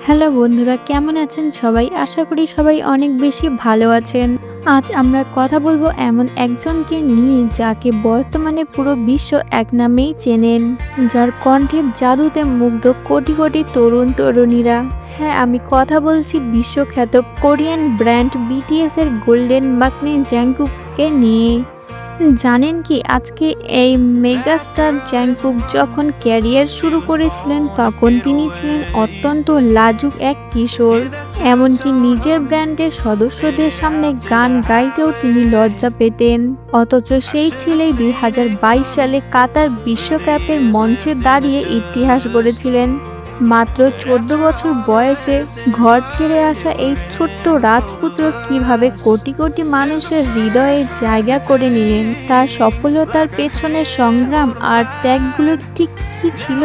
Hello বন্ধুরা, কেমন আছেন সবাই? আশা করি সবাই অনেক বেশি ভালো আছেন। আজ আমরা কথা বলবো এমন একজনকে নিয়ে যাকে বর্তমানে পুরো বিশ্ব এক নামেই চেনেন, যার কণ্ঠের জাদুতে মুগ্ধ কোটি কোটি তরুণ তরুণীরা। হ্যাঁ, আমি কথা বলছি বিশ্বখ্যাত কোরিয়ান ব্র্যান্ড BTS এর গোল্ডেন মাকনি জাংকুককে নিয়ে। জানেন কি, আজকে এই মেগাস্টার জাংকুক যখন ক্যারিয়ার শুরু করেছিলেন তখন তিনি ছিলেন অত্যন্ত লাজুক এক কিশোর। এমনকি নিজের ব্র্যান্ডের সদস্যদের সামনে গান গাইতেও তিনি লজ্জা পেতেন। অথচ সেই ছেলেই 2022 সালে কাতার বিশ্বকাপের মঞ্চে দাঁড়িয়ে ইতিহাস গড়েছিলেন। মাত্র 14 বছর বয়সে ঘর ছেড়ে আসা এই ছোট্ট রাজপুত্র কিভাবে কোটি কোটি মানুষের হৃদয়ে জায়গা করে নিলেন, তার সফলতার পেছনে সংগ্রাম আর ত্যাগগুলো ঠিক কি ছিল?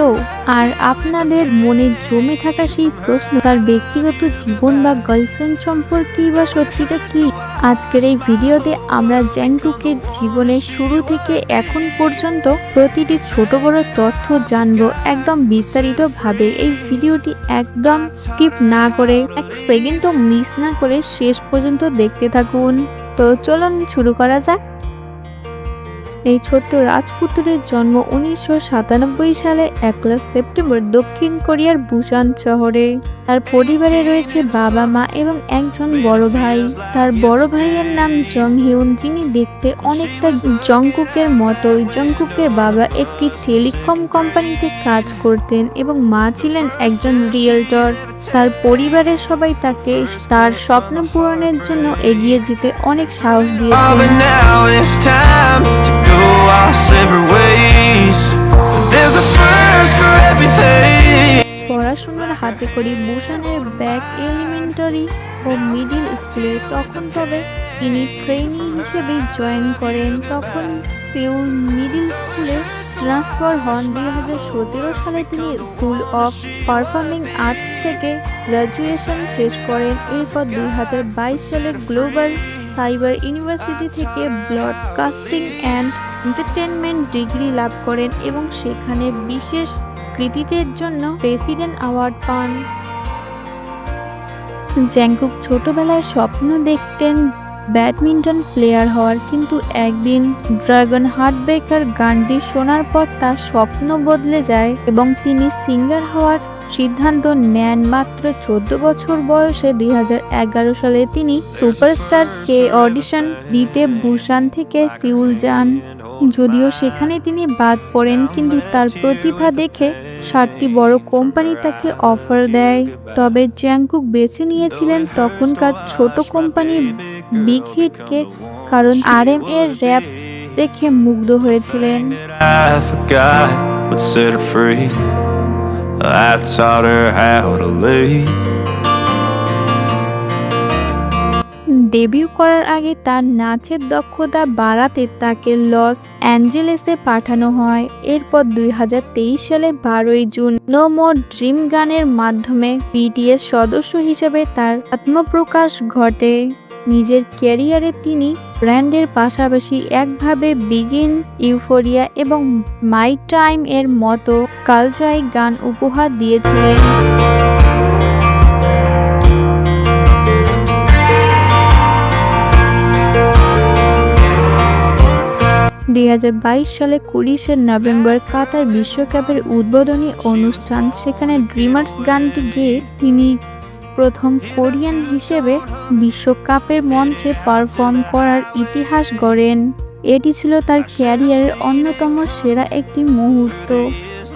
আর আপনাদের মনে জমে থাকা সেই প্রশ্ন, তার ব্যক্তিগত জীবন বা গার্লফ্রেন্ড সম্পর্কেই বা সত্যিটা কি? আজকের এই ভিডিওতে আমরা জাংকুকের জীবনের শুরু থেকে এখন পর্যন্ত প্রতিটি ছোট বড় তথ্য জানবো একদম বিস্তারিতভাবে। এই ভিডিওটি একদম স্কিপ না করে, এক সেকেন্ডও মিস না করে শেষ পর্যন্ত দেখতে থাকুন। তো চলুন শুরু করা যাক। এই ছোট্ট রাজপুত্রের জন্ম 1997 সালে 1 সেপ্টেম্বর দক্ষিণ কোরিয়ার বুসান শহরে। তার পরিবারে রয়েছে বাবা মা এবং একজন বড় ভাই। তার বড় ভাইয়ের নাম জং হিউন, যিনি দেখতে অনেকটা জংকুকের মতোই। জংকুকের বাবা একটি টেলিকম কোম্পানিতে কাজ করতেন এবং মা ছিলেন একজন রিয়েলটর। তার পরিবারের সবাই তাকে তার স্বপ্ন পূরণের জন্য এগিয়ে যেতে অনেক সাহস দিয়েছে। পড়াশোনার হাতে করি বুসানের ব্যাক এলিমেন্টারি ও মিডিল স্কুলে। তবে তিনি ট্রেনি হিসেবে জয়েন করেন। তখন সিউল মিডিল স্কুলে ট্রান্সফার হন। 2017 সালে তিনি স্কুল অফ পারফর্মিং আর্টস থেকে গ্রাজুয়েশন শেষ করেন। এরপর 2022 সালে গ্লোবাল সাইবার ইউনিভার্সিটি থেকে ব্রডকাস্টিং অ্যান্ড এন্টারটেনমেন্ট ডিগ্রি লাভ করেন এবং সেখানে বিশেষ কৃতিত্বের জন্য প্রেসিডেন্ট অ্যাওয়ার্ড পান। জাংকুক ছোটবেলায় স্বপ্ন দেখতেন ব্যাডমিন্টন প্লেয়ার হওয়ার, কিন্তু একদিন ড্রাগন হার্টব্রেকার গানটি শোনার পর তার স্বপ্ন বদলে যায় এবং তিনি সিঙ্গার হওয়ার সিদ্ধান্ত নেন। মাত্র 14 বছর বয়সে 2011 সালে তিনি সুপারস্টার কে অডিশন দিতে বুসান থেকে সিউল যান। যদিও সেখানে তিনি বাদ পড়েন, কিন্তু তার প্রতিভা দেখে 7টি বড় কোম্পানি তাকে অফার দেয়। তবে জাংকুক বেছে নিয়েছিলেন তখনকার ছোট কোম্পানি বিগ হিটকে, কারণ RM এর র্যাপ দেখে মুগ্ধ হয়েছিলেন। ডেবিউ করার আগে তার নাচের দক্ষতা বাড়াতে তাকে লস অ্যাঞ্জেলেসে পাঠানো হয়। এরপর 2023 সালে 12 জুন নো মোর ড্রিম গানের মাধ্যমে BTS সদস্য হিসেবে তার আত্মপ্রকাশ ঘটে। নিজের ক্যারিয়ারে তিনি ব্র্যান্ডের পাশাপাশি একভাবে বিগিন, ইউফোরিয়া এবং মাই টাইম এর মতো কালচারাল গান উপহার দিয়েছিলেন। 2022 সালে 20 নভেম্বর কাতার বিশ্বকাপের উদ্বোধনী অনুষ্ঠান, সেখানে ড্রিমার্স গানটি গেয়ে তিনি প্রথম কোরিয়ান হিসেবে বিশ্বকাপের মঞ্চে পারফর্ম করার ইতিহাস গড়েন। এটি ছিল তার ক্যারিয়ারের অন্যতম সেরা একটি মুহূর্ত।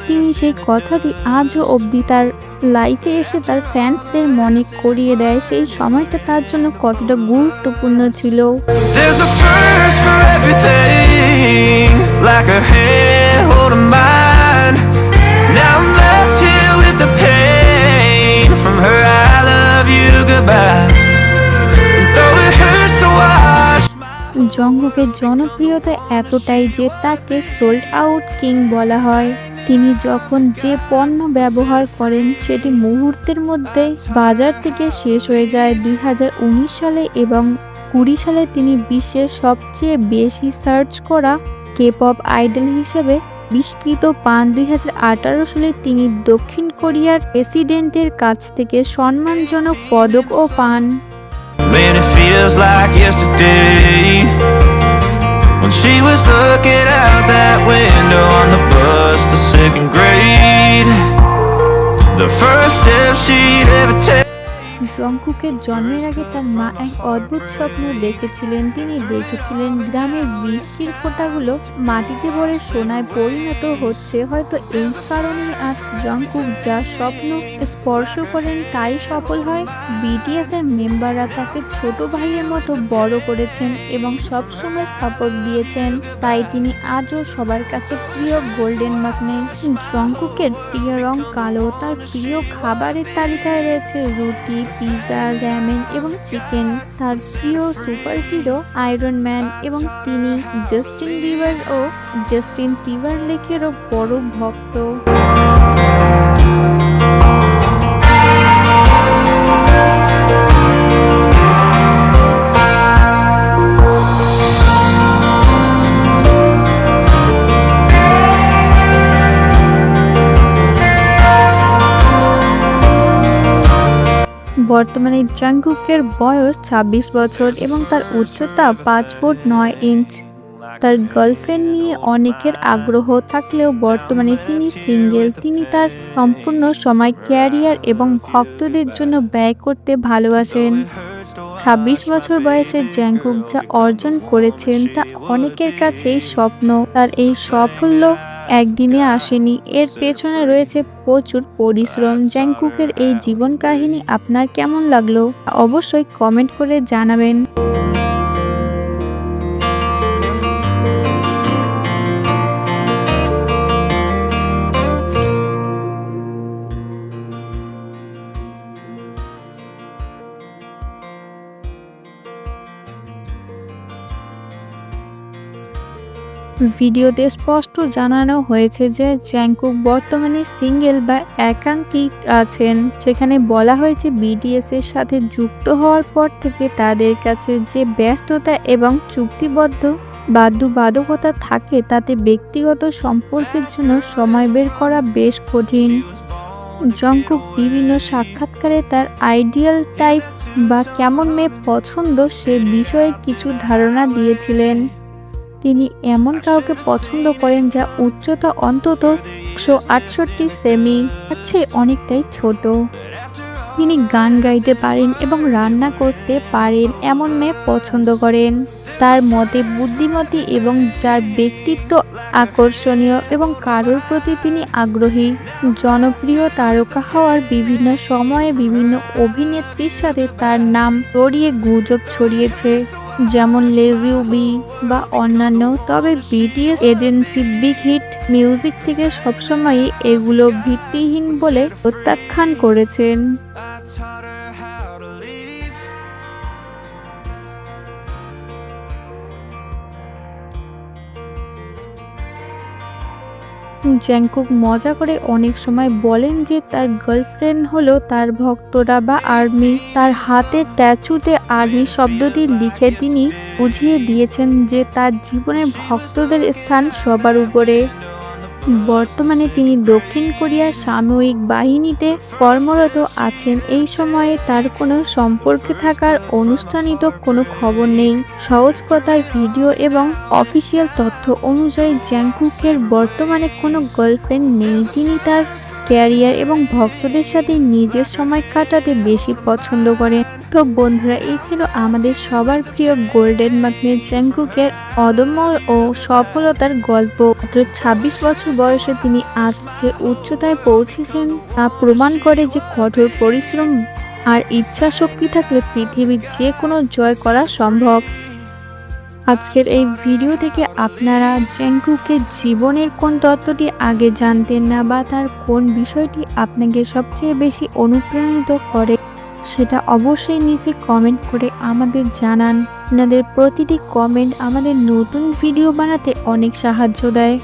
তিনি সেই কথাটি আজও অবধি তার লাইফে এসে তার ফ্যান্সদের মনে করিয়ে দেয় সেই সময়টা তার জন্য কতটা গুরুত্বপূর্ণ ছিল। জংকুকের জনপ্রিয়তা এতটাই যে তাকে সোল্ড আউট কিং বলা হয়। তিনি যখন যে পণ্য ব্যবহার করেন সেটি মুহূর্তের মধ্যে বাজার থেকে শেষ হয়ে যায়। 2019 সালে এবং 20 সালে তিনি বিশ্বের সবচেয়ে বেশি সার্চ করা K-pop আইডল হিসেবে আবিষ্কৃত পান। 2018 সালে তিনি দক্ষিণ কোরিয়ার প্রেসিডেন্টের কাছ থেকে সম্মানজনক পদকও পান। Man, it feels like yesterday when she was looking out that window on the bus to second grade. The first step she'd ever take. জংকুকের জন্মের আগে তার মা এক অদ্ভুত স্বপ্ন দেখেছিলেন। তিনি দেখেছিলেন গ্রামের বৃষ্টির ফোঁটাগুলো মাটিতে ভরে সোনায় পরিণত হচ্ছে। হয়তো এই কারণেই আজ জংকুক যা স্বপ্ন স্পর্শ করেন তাই সফল হয়। বিটিএস এর মেম্বাররা তাকে ছোট ভাইয়ের মতো বড় করেছেন এবং সবসময় সাপোর্ট দিয়েছেন, তাই তিনি আজও সবার কাছে প্রিয় গোল্ডেন ম্যাগনেট। জংকুকের প্রিয় রং কালো। তার প্রিয় খাবারের তালিকায় রয়েছে রুটি, পিৎজা, র‍্যামেন এবং চিকেন। তার প্রিয় সুপারহিরো আয়রন ম্যান এবং তিনি জাস্টিন বিবার ও জাস্টিন টিম্বারলেকেরও বড় ভক্ত। বর্তমানে জংকুকের বয়স 26 বছর এবং তার উচ্চতা 5 ফুট 9 ইঞ্চ। তার গার্লফ্রেন্ড নিয়ে অনেকের আগ্রহ থাকলেও বর্তমানে তিনি সিঙ্গেল। তিনি তার সম্পূর্ণ সময় ক্যারিয়ার এবং ভক্তদের জন্য ব্যয় করতে ভালোবাসেন। 26 বছর বয়সে জংকুক যা অর্জন করেছেন তা অনেকের কাছেই স্বপ্ন। তার এই সাফল্য একদিনে আসেনি, এর পেছনে রয়েছে প্রচুর পরিশ্রম। জংকুকের এই জীবন কাহিনী আপনার কেমন লাগলো অবশ্যই কমেন্ট করে জানাবেন। ভিডিওতে স্পষ্ট জানানো হয়েছে যে জংকুক বর্তমানে সিঙ্গেল বা একান্তিক আছেন। সেখানে বলা হয়েছে বিটিএস এর সাথে যুক্ত হওয়ার পর থেকে তাদের কাছে যে ব্যস্ততা এবং চুক্তিবদ্ধ বাধ্যবাধকতা থাকে তাতে ব্যক্তিগত সম্পর্কের জন্য সময় বের করা বেশ কঠিন। জংকুক বিভিন্ন সাক্ষাৎকারে তার আইডিয়াল টাইপ বা কেমন মেয়ে পছন্দ সে বিষয়ে কিছু ধারণা দিয়েছিলেন। তিনি এমন কাউকে পছন্দ করেন যা উচ্চতা অন্তত 168 সেমি, তার চেয়ে অনেকটাই ছোট। তিনি গান গাইতে পারেন এবং রান্না করতে পারেন এমন মেয়ে পছন্দ করেন। তার মতে বুদ্ধিমতী এবং যার ব্যক্তিত্ব আকর্ষণীয় এবং কারোর প্রতি তিনি আগ্রহী। জনপ্রিয় তারকা হওয়ার বিভিন্ন সময়ে বিভিন্ন অভিনেত্রীর সাথে তার নাম জড়িয়ে গুজব ছড়িয়েছে, যেমন লেজিউ বি বা অন্যান্য। তবে BTS agency Big Hit Music থেকে সবসময়ই এগুলো ভিত্তিহীন বলে প্রত্যাখ্যান করেছেন। জংকুক মজা করে অনেক সময় বলেন যে তার গার্লফ্রেন্ড হলো তার ভক্তরা বা আর্মি। তার হাতের ট্যাটুতে আর্মি শব্দটি লিখে তিনি বুঝিয়ে দিয়েছেন যে তার জীবনের ভক্তদের স্থান সবার উপরে। বর্তমানে তিনি দক্ষিণ কোরিয়ার সামরিক বাহিনীতে কর্মরত আছেন। এই সময়ে তার কোনো সম্পর্কে থাকার অনুষ্ঠানিত কোনো খবর নেই। সহজ কথায় ভিডিও এবং অফিসিয়াল তথ্য অনুযায়ী জংকুকের বর্তমানে কোনো গার্লফ্রেন্ড নেই। তিনি তার ক্যারিয়ার এবং ভক্তদের সাথে নিজের সময় কাটাতে বেশি পছন্দ করেন। তো বন্ধুরা, এই ছিল আমাদের সবার প্রিয় গোল্ডেন ম্যাগনেট জংকুকের অদম্য ও সফলতার গল্প। 26 বছর বয়সে তিনি আজ যে উচ্চতায় পৌঁছেছেন তা প্রমাণ করে যে কঠোর পরিশ্রম আর ইচ্ছা শক্তি থাকলে পৃথিবীর যে কোনো জয় করা সম্ভব। আজকের এই ভিডিও থেকে আপনারা জংকুকের জীবনের কোন তত্ত্বটি আগে জানতেন না বা তার কোন বিষয়টি আপনাকে সবচেয়ে বেশি অনুপ্রাণিত করে সেটা অবশ্যই নিচে কমেন্ট করে আমাদের জানান। আপনাদের প্রতিটি কমেন্ট আমাদের নতুন ভিডিও বানাতে অনেক সাহায্য দেয়।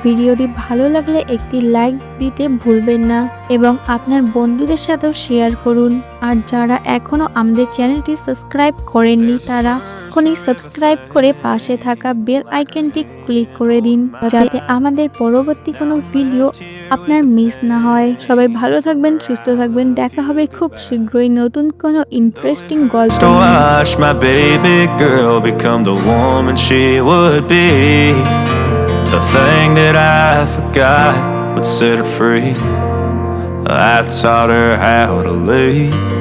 ভিডিওটি ভালো লাগলে একটি লাইক দিতে ভুলবেন না এবং আপনার বন্ধুদের সাথেও শেয়ার করুন। আর যারা এখনও আমাদের চ্যানেলটি সাবস্ক্রাইব করেননি তারা এক্ষুনি সাবস্ক্রাইব করে পাশে থাকা বেল আইকনটি ক্লিক করে দিন, যাতে আমাদের পরবর্তী কোনো ভিডিও আপনার মিস না হয়। সবাই ভালো থাকবেন, সুস্থ থাকবেন। দেখা হবে খুব শীঘ্রই নতুন কোনো ইন্টারেস্টিং গল্প To নিয়ে। watch my baby girl become the woman she would be. The thing that I forgot would set her free. I taught her how to live.